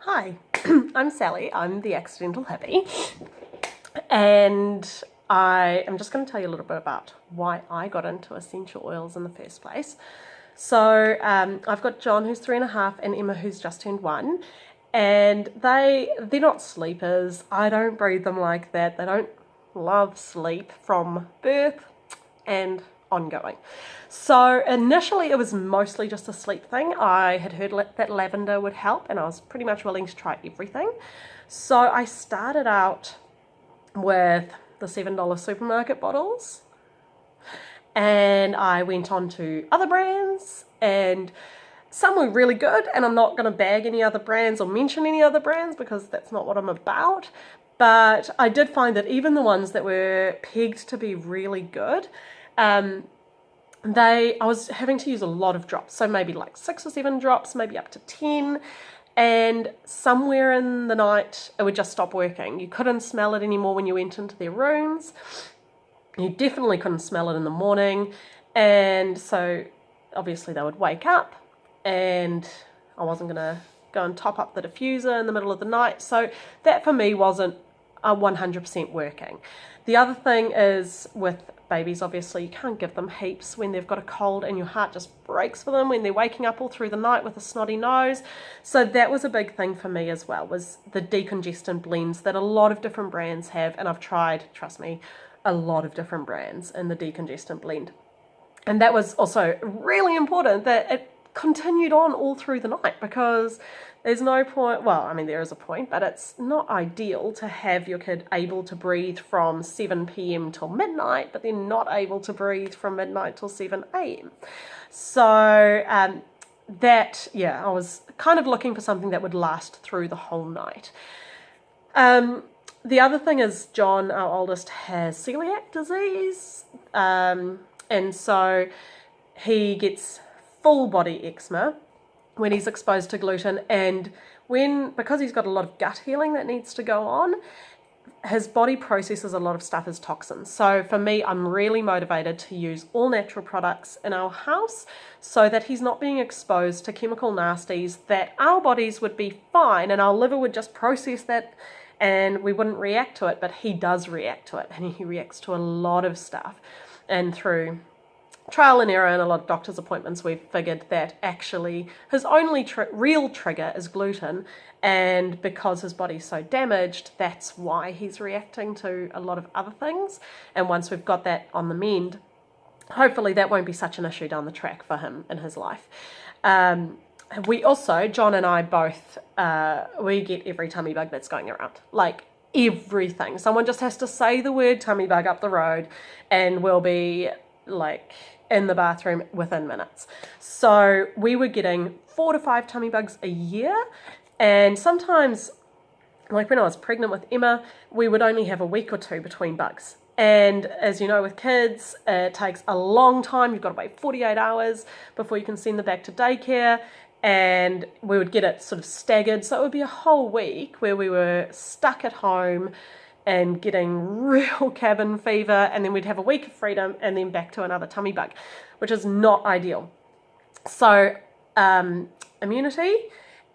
Hi, I'm Sally. I'm the accidental hippie, and I am just going to tell you a little bit about why I got into essential oils in the first place. So I've got John, who's 3.5, and Emma, who's just turned 1, and they're not sleepers. I don't breed them like that. They don't love sleep from birth and ongoing. So initially it was mostly just a sleep thing. I had heard that lavender would help, and I was pretty much willing to try everything. So I started out with the $7 supermarket bottles, and I went on to other brands, and some were really good, and I'm not going to bag any other brands or mention any other brands because that's not what I'm about. But I did find that even the ones that were pegged to be really good, I was having to use a lot of drops, so maybe like 6 or 7 drops, maybe up to 10, and somewhere in the night it would just stop working. You couldn't smell it anymore when you went into their rooms. You definitely couldn't smell it in the morning, and so obviously they would wake up, and I wasn't going to go and top up the diffuser in the middle of the night, so that for me wasn't 100% working. The other thing is with babies, obviously you can't give them heaps when they've got a cold, and your heart just breaks for them when they're waking up all through the night with a snotty nose. So that was a big thing for me as well, was the decongestant blends that a lot of different brands have, and I've tried, trust me, a lot of different brands in the decongestant blend. And that was also really important that it continued on all through the night, because there's no point, well, I mean, there is a point, but it's not ideal to have your kid able to breathe from 7 p.m. till midnight, but they're not able to breathe from midnight till 7 a.m. So I was kind of looking for something that would last through the whole night. The other thing is John, our oldest, has celiac disease, and so he gets full body eczema when he's exposed to gluten, and because he's got a lot of gut healing that needs to go on, his body processes a lot of stuff as toxins. So for me, I'm really motivated to use all natural products in our house so that he's not being exposed to chemical nasties that our bodies would be fine and our liver would just process that and we wouldn't react to it, but he does react to it, and he reacts to a lot of stuff. And through trial and error and a lot of doctor's appointments, we've figured that actually his only real trigger is gluten, and because his body's so damaged, that's why he's reacting to a lot of other things. And once we've got that on the mend, hopefully that won't be such an issue down the track for him in his life. We also, John and I both, we get every tummy bug that's going around, like everything. Someone just has to say the word tummy bug up the road and we'll be like in the bathroom within minutes. So we were getting 4 to 5 tummy bugs a year, and sometimes, like when I was pregnant with Emma, we would only have a week or 2 between bugs. And as you know, with kids, it takes a long time. You've got to wait 48 hours before you can send them back to daycare, and we would get it sort of staggered. So it would be a whole week where we were stuck at home and getting real cabin fever, and then we'd have a week of freedom and then back to another tummy bug, which is not ideal. So immunity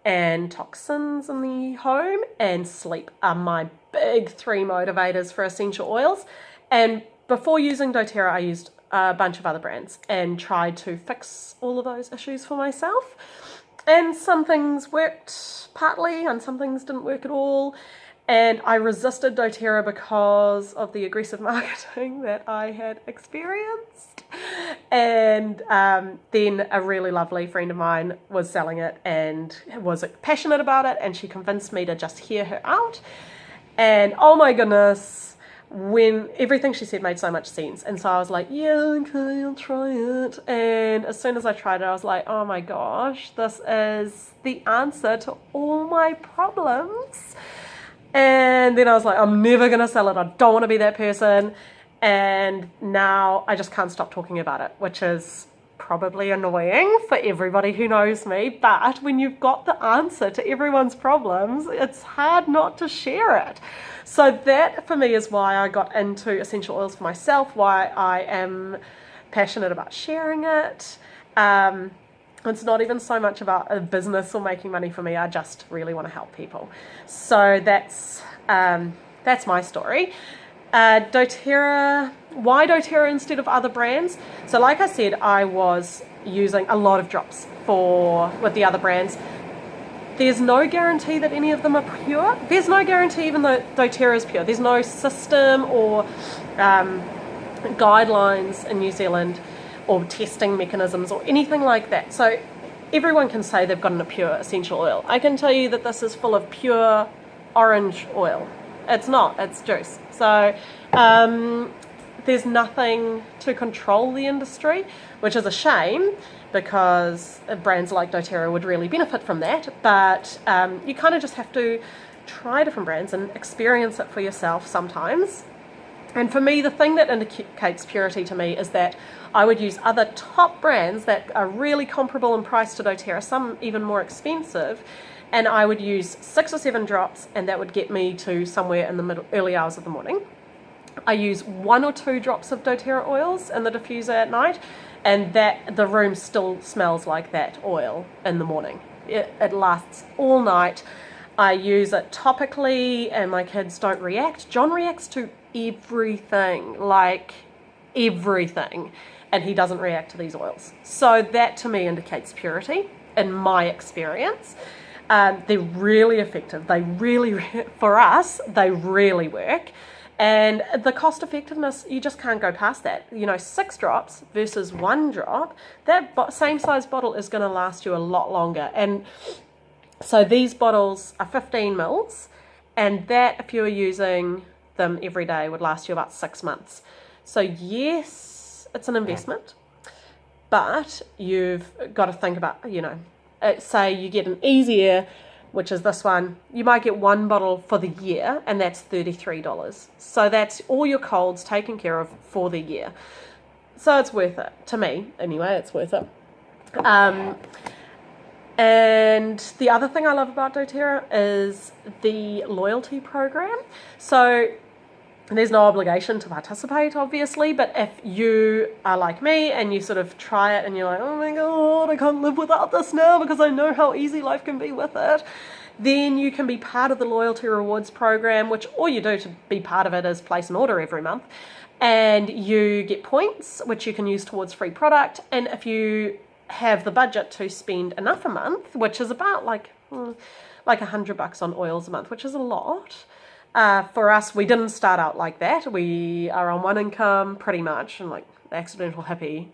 and toxins in the home and sleep are my big 3 motivators for essential oils. And before using doTERRA, I used a bunch of other brands and tried to fix all of those issues for myself. And some things worked partly and some things didn't work at all. And I resisted doTERRA because of the aggressive marketing that I had experienced. And then a really lovely friend of mine was selling it and was passionate about it, and she convinced me to just hear her out. And oh my goodness, when everything she said made so much sense. And so I was like, yeah, okay, I'll try it. And as soon as I tried it, I was like, oh my gosh, this is the answer to all my problems. And then I was like, I'm never going to sell it. I don't want to be that person. And now I just can't stop talking about it, which is probably annoying for everybody who knows me. But when you've got the answer to everyone's problems, it's hard not to share it. So that for me is why I got into essential oils for myself, why I am passionate about sharing it. It's not even so much about a business or making money for me. I just really want to help people. So that's my story. doTERRA, why doTERRA instead of other brands? So like I said, I was using a lot of drops with the other brands. There's no guarantee that any of them are pure. There's no guarantee even though doTERRA is pure. There's no system or guidelines in New Zealand or testing mechanisms or anything like that. So everyone can say they've got a pure essential oil. I can tell you that this is full of pure orange oil. It's not, it's juice. So there's nothing to control the industry, which is a shame because brands like doTERRA would really benefit from that. But you kind of just have to try different brands and experience it for yourself sometimes. And for me, the thing that indicates purity to me is that I would use other top brands that are really comparable in price to doTERRA, some even more expensive, and I would use 6 or 7 drops, and that would get me to somewhere in the early hours of the morning. I use 1 or 2 drops of doTERRA oils in the diffuser at night, and the room still smells like that oil in the morning. It lasts all night. I use it topically, and my kids don't react. John reacts to everything, like everything, and he doesn't react to these oils. So that to me indicates purity in my experience. They're really effective. For us, they really work. And the cost effectiveness, you just can't go past that. 6 drops versus 1 drop, that same size bottle is going to last you a lot longer. And so these bottles are 15 mils, and that, if you were using them every day, would last you about 6 months. So yes, it's an investment, but you've got to think about, say you get an Easy Air, which is this one, you might get 1 bottle for the year, and that's $33. So that's all your colds taken care of for the year. So it's worth it. To me, anyway, it's worth it. And the other thing I love about doTERRA is the loyalty program. So there's no obligation to participate, obviously, but if you are like me and you sort of try it and you're like, oh my God, I can't live without this now because I know how easy life can be with it, then you can be part of the loyalty rewards program, which all you do to be part of it is place an order every month. And you get points, which you can use towards free product. And if you have the budget to spend enough a month, which is about like $100 on oils a month, which is a lot. For us, we didn't start out like that. We are on one income pretty much, and like accidental hippie,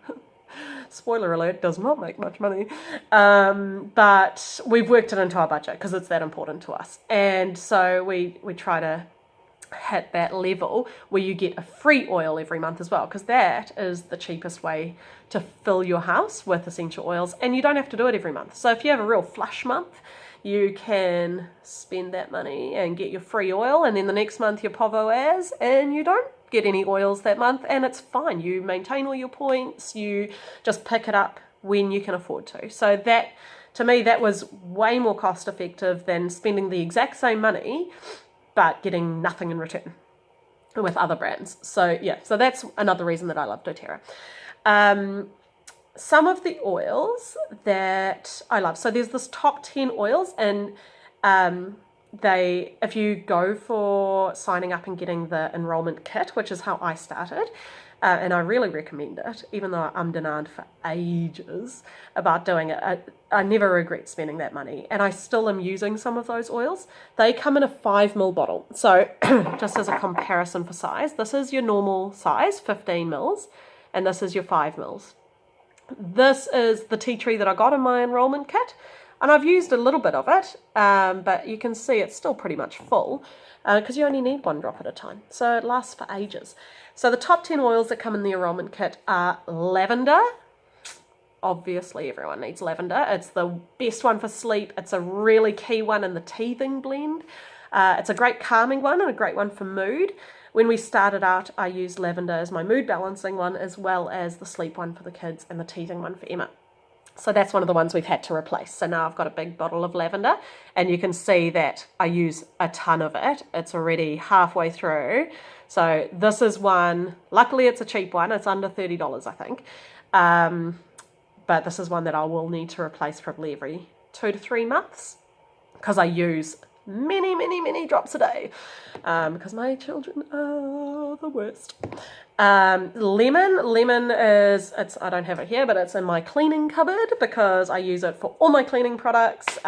spoiler alert, does not make much money. But we've worked it into our budget because it's that important to us. And so we try to hit that level where you get a free oil every month as well, because that is the cheapest way to fill your house with essential oils, and you don't have to do it every month. So if you have a real flush month, you can spend that money and get your free oil, and then the next month your povo as, and you don't get any oils that month, and it's fine. You maintain all your points, you just pick it up when you can afford to. So that, to me, that was way more cost effective than spending the exact same money but getting nothing in return with other brands. So yeah, so that's another reason that I love doTERRA. Some of the oils that I love, so there's this top 10 oils, and if you go for signing up and getting the enrollment kit, which is how I started, and I really recommend it, even though I'm denied for ages about doing it. I never regret spending that money, and I still am using some of those oils. They come in a 5 ml bottle. So just as a comparison for size, this is your normal size, 15 mils, and this is your 5 mils. This is the tea tree that I got in my enrollment kit, and I've used a little bit of it, but you can see it's still pretty much full because you only need 1 drop at a time. So it lasts for ages. So the top 10 oils that come in the enrollment kit are lavender. Obviously, everyone needs lavender. It's the best one for sleep. It's a really key one in the teething blend. It's a great calming one and a great one for mood. When we started out, I used lavender as my mood balancing one, as well as the sleep one for the kids and the teething one for Emma. So that's one of the ones we've had to replace. So now I've got a big bottle of lavender, and you can see that I use a ton of it. It's already halfway through. So this is one, luckily it's a cheap one. It's under $30, I think. but this is one that I will need to replace probably every 2 to 3 months because I use many drops a day because my children are the worst. Lemon is, I don't have it here, but it's in my cleaning cupboard because I use it for all my cleaning products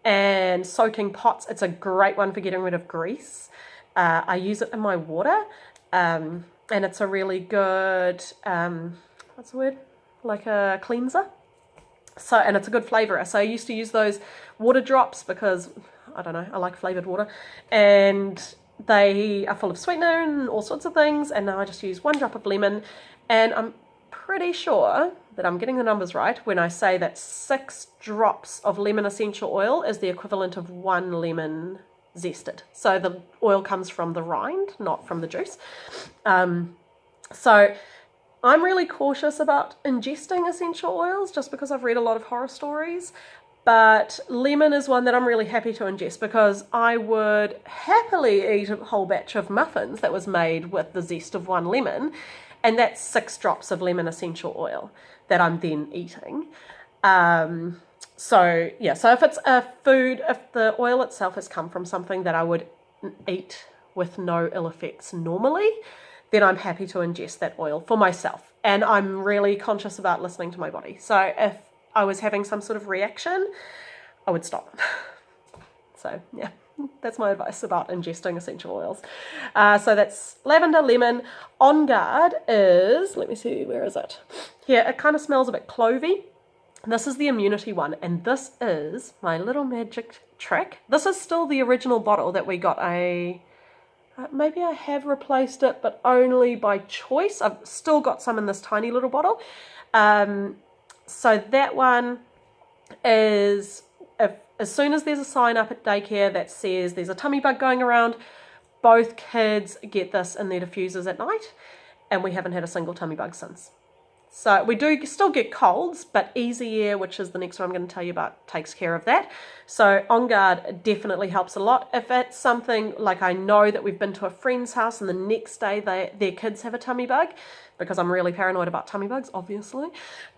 and soaking pots. It's a great one for getting rid of grease. I use it in my water and it's a really good, what's the word? Like a cleanser. So, and it's a good flavourer. So I used to use those water drops because, I don't know, I like flavoured water. And they are full of sweetener and all sorts of things. And now I just use 1 drop of lemon. And I'm pretty sure that I'm getting the numbers right when I say that 6 drops of lemon essential oil is the equivalent of 1 lemon zested. So the oil comes from the rind, not from the juice. So I'm really cautious about ingesting essential oils just because I've read a lot of horror stories. But lemon is one that I'm really happy to ingest because I would happily eat a whole batch of muffins that was made with the zest of 1 lemon. And that's 6 drops of lemon essential oil that I'm then eating. So if it's a food, if the oil itself has come from something that I would eat with no ill effects normally, then I'm happy to ingest that oil for myself. And I'm really conscious about listening to my body. So if I was having some sort of reaction, I would stop. So yeah, that's my advice about ingesting essential oils. So that's lavender, lemon. On Guard is, let me see, where is it? Here, it kind of smells a bit clovey. This is the immunity one, and this is my little magic trick. This is still the original bottle that we got maybe I have replaced it, but only by choice. I've still got some in this tiny little bottle. So that one is, as soon as there's a sign up at daycare that says there's a tummy bug going around, both kids get this in their diffusers at night, and we haven't had a single tummy bug since. So we do still get colds, but Easy Air, which is the next one I'm going to tell you about, takes care of that. So On Guard definitely helps a lot. If it's something like I know that we've been to a friend's house and the next day their kids have a tummy bug, because I'm really paranoid about tummy bugs, obviously,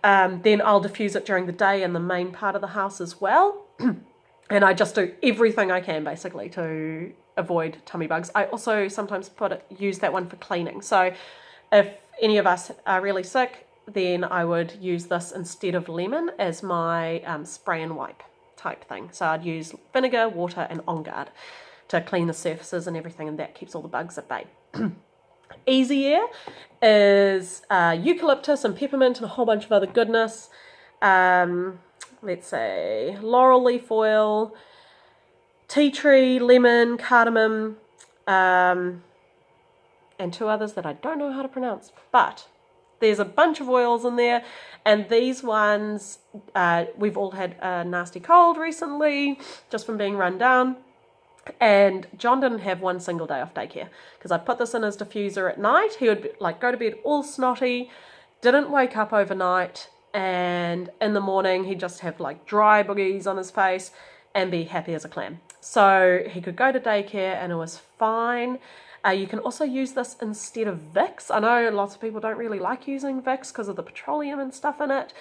then I'll diffuse it during the day in the main part of the house as well. And I just do everything I can basically to avoid tummy bugs. I also sometimes use that one for cleaning. So if any of us are really sick, then I would use this instead of lemon as my spray and wipe type thing. So I'd use vinegar, water, and On Guard to clean the surfaces and everything, and that keeps all the bugs at bay. Easy Air is eucalyptus and peppermint and a whole bunch of other goodness. Let's say laurel leaf oil, tea tree, lemon, cardamom, and 2 others that I don't know how to pronounce, but there's a bunch of oils in there, and these ones, we've all had a nasty cold recently, just from being run down, and John didn't have 1 single day off daycare, because I put this in his diffuser at night. He would go to bed all snotty, didn't wake up overnight, and in the morning he'd just have dry boogies on his face and be happy as a clam. So he could go to daycare and it was fine. You can also use this instead of Vicks. I know lots of people don't really like using Vicks because of the petroleum and stuff in it.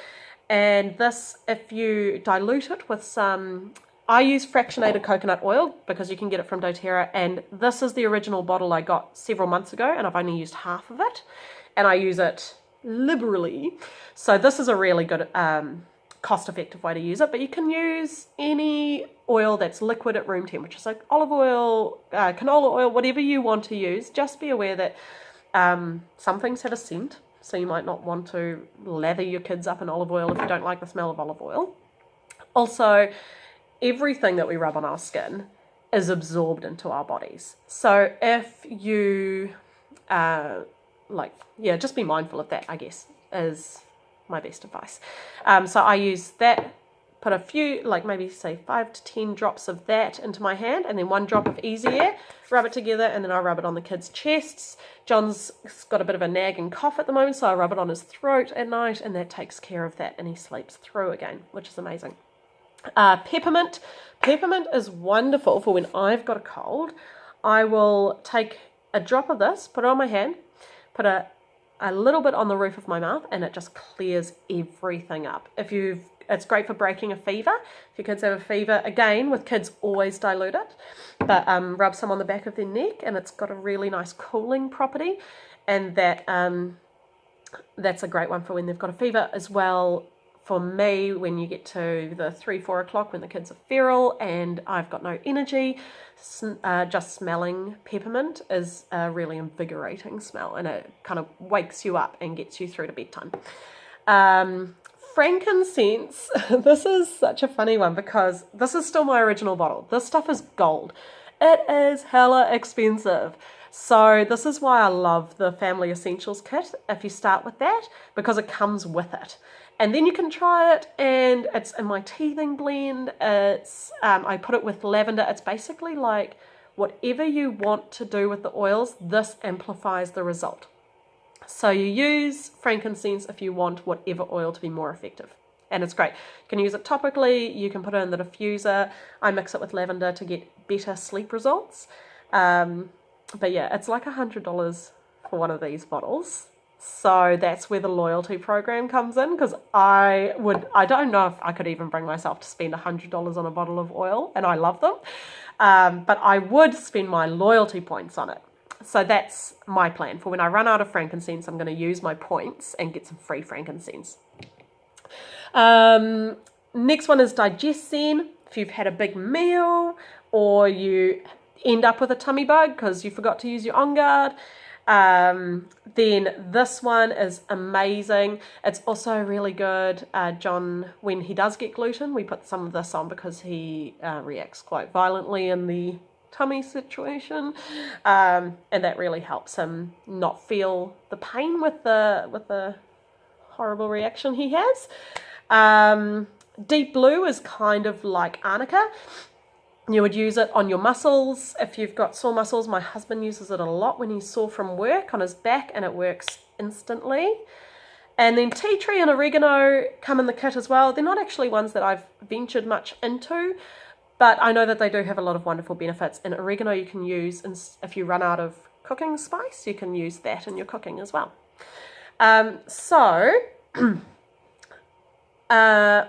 And this, if you dilute it with some, I use fractionated coconut oil because you can get it from doTERRA. And this is the original bottle I got several months ago, and I've only used half of it. And I use it liberally. So this is a really good cost-effective way to use it, but you can use any oil that's liquid at room temperature, so olive oil, canola oil, whatever you want to use. Just be aware that some things have a scent, so you might not want to lather your kids up in olive oil if you don't like the smell of olive oil. Also, everything that we rub on our skin is absorbed into our bodies, so if you just be mindful of that, I guess, is my best advice. So I use that, put a few, maybe say 5 to 10 drops of that into my hand, and then 1 drop of Easy Air, rub it together, and then I rub it on the kids' chests. John's got a bit of a nagging cough at the moment, so I rub it on his throat at night, and that takes care of that, and he sleeps through again, which is amazing. Peppermint is wonderful for when I've got a cold. I will take a drop of this, put it on my hand, put a a little bit on the roof of my mouth, and it just clears everything up. It's great for breaking a fever. If your kids have a fever, again, with kids, always dilute it. But rub some on the back of their neck, and it's got a really nice cooling property. And that's a great one for when they've got a fever as well. For me, when you get to the 3-4 o'clock when the kids are feral and I've got no energy, just smelling peppermint is a really invigorating smell, and it kind of wakes you up and gets you through to bedtime. Frankincense, this is such a funny one because this is still my original bottle. This stuff is gold. It is hella expensive. So this is why I love the Family Essentials kit, if you start with that, because it comes with it. And then you can try it, and it's in my teething blend. I put it with lavender. It's basically like whatever you want to do with the oils, this amplifies the result. So you use frankincense if you want whatever oil to be more effective. And it's great. You can use it topically. You can put it in the diffuser. I mix it with lavender to get better sleep results. But yeah, it's like $100 for one of these bottles. So that's where the loyalty program comes in, because I don't know if I could even bring myself to spend $100 on a bottle of oil, and I love them. But I would spend my loyalty points on it. So that's my plan. For when I run out of frankincense, I'm going to use my points and get some free frankincense. Next one is DigestZen. If you've had a big meal or you end up with a tummy bug because you forgot to use your On Guard, then this one is amazing. It's also really good. John, when he does get gluten, we put some of this on because he reacts quite violently in the tummy situation, and that really helps him not feel the pain with the horrible reaction he has. Deep Blue is kind of like arnica. You would use it on your muscles if you've got sore muscles. My husband uses it a lot when he's sore from work on his back, and it works instantly. And then tea tree and oregano come in the kit as well. They're not actually ones that I've ventured much into, but I know that they do have a lot of wonderful benefits. And oregano you can use, if you run out of cooking spice, you can use that in your cooking as well.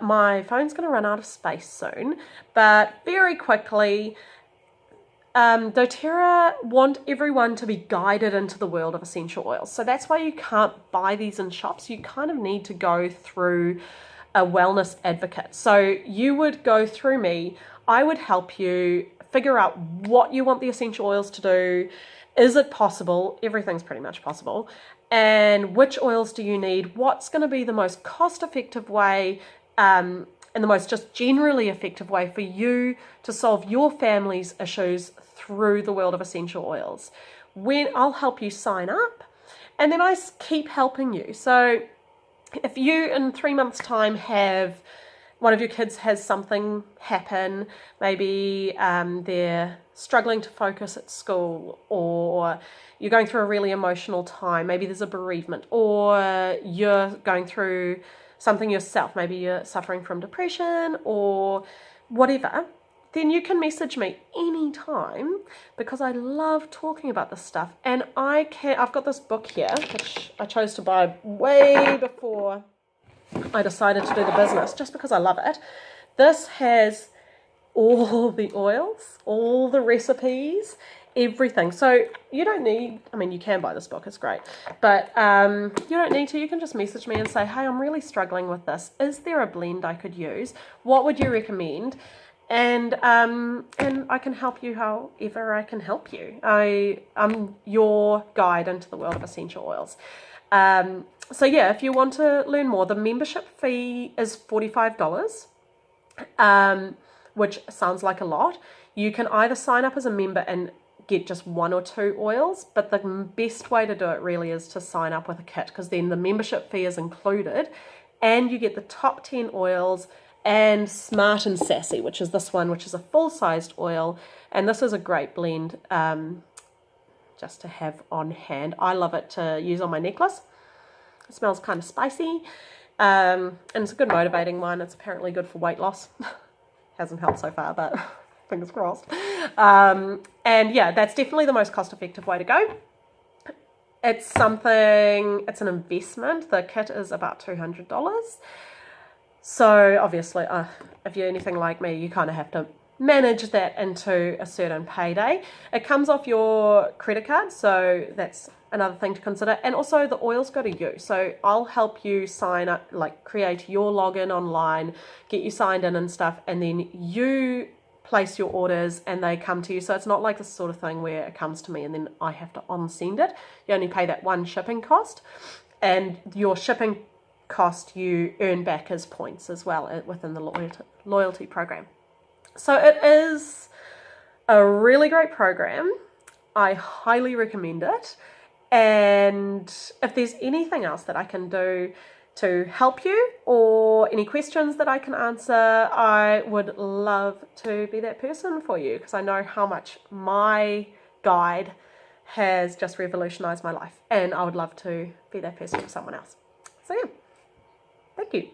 My phone's going to run out of space soon, but very quickly, doTERRA want everyone to be guided into the world of essential oils. So that's why you can't buy these in shops. You kind of need to go through a wellness advocate. So you would go through me. I would help you figure out what you want the essential oils to do. Is it possible? Everything's pretty much possible. And which oils do you need? What's going to be the most cost-effective way and the most just generally effective way for you to solve your family's issues through the world of essential oils? When I'll help you sign up, and then I keep helping you. So if you in 3 months' time have one of your kids has something happen, maybe they're struggling to focus at school, or you're going through a really emotional time, maybe there's a bereavement, or you're going through something yourself, maybe you're suffering from depression or whatever, then you can message me anytime, because I love talking about this stuff. And I've got this book here, which I chose to buy way before I decided to do the business, just because I love it. This has all the oils, all the recipes, everything. So you don't need, you can buy this book, it's great, but you don't need to. You can just message me and say, hey, I'm really struggling with this. Is there a blend I could use? What would you recommend? And I can help you however I can help you. I'm your guide into the world of essential oils. So yeah, if you want to learn more, the membership fee is $45, which sounds like a lot. You can either sign up as a member and get just 1 or 2 oils, but the best way to do it really is to sign up with a kit, because then the membership fee is included and you get the top 10 oils and Smart and Sassy, which is this one, which is a full-sized oil. And this is a great blend just to have on hand. I love it to use on my necklace. It smells kind of spicy, and it's a good motivating one. It's apparently good for weight loss. Hasn't helped so far, but fingers crossed. And yeah, that's definitely the most cost-effective way to go. it's an investment. The kit is about $200. So obviously, if you're anything like me, you kind of have to manage that into a certain payday. It comes off your credit card, so that's another thing to consider. And also the oils go to you. So I'll help you sign up, like create your login online, get you signed in and stuff, and then you place your orders and they come to you. So it's not like this sort of thing where it comes to me and then I have to on-send it. You only pay that one shipping cost, and your shipping cost you earn back as points as well within the loyalty program. So it is a really great program. I highly recommend it. And if there's anything else that I can do to help you or any questions that I can answer, I would love to be that person for you, because I know how much my guide has just revolutionized my life, and I would love to be that person for someone else. So yeah, thank you.